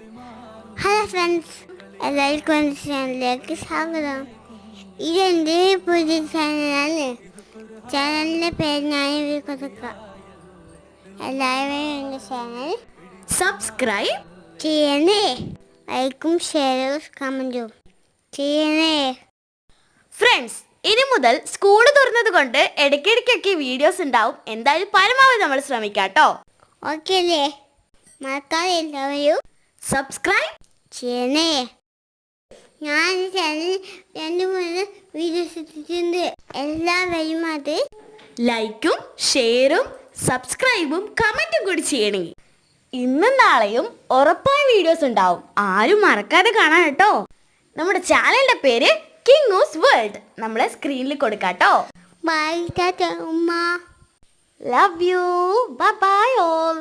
Hello friends, എല്ലാവർക്കും എൻ്റെ ചാനലിലേക്ക് സ്വാഗതം. ഇതെൻ്റെ പുതിയ ചാനലാണ്. ചാനലിൻ്റെ പേര് ഞാൻ കൊടുക്കാം. എല്ലാവരും എൻ്റെ ചാനൽ സബ്സ്ക്രൈബ് ചെയ്യണേ. ലൈക്കും ഷെയറും കമൻറ്റും ചെയ്യണേ. ഫ്രണ്ട്സ്, ഇനി മുതൽ സ്കൂൾ തുറന്നത് കൊണ്ട് ഇടയ്ക്കിടയ്ക്കൊക്കെ വീഡിയോസ് ഉണ്ടാവും. എന്തായാലും പരമാവധി നമ്മൾ ശ്രമിക്കാം കേട്ടോ. ഓക്കെ അല്ലേ? മറക്കാതെ എല്ലാവരും സബ്സ്ക്രൈബ് ചെയ്യണേ. ഞാൻ ചാനൽ 2-3 വീഡിയോസ് ഇട്ടിട്ടുണ്ട്. എല്ലാവരും അത് ലൈക്കും ഷെയറും സബ്സ്ക്രൈബും കമൻറ്റും കൂടി ചെയ്യണേ. ഇന്നും നാളെയും ഉറപ്പായ വീഡിയോസ് ഉണ്ടാവും. ആരും മറക്കാതെ കാണാൻ കേട്ടോ. നമ്മുടെ ചാനലിന്റെ പേര് കിങ്ങൂസ് വേൾഡ്. നമ്മളെ സ്ക്രീനിൽ കൊടുക്കാം കേട്ടോ. ബൈ ടാറ്റ ഉമ്മ. Love you. Bye bye all.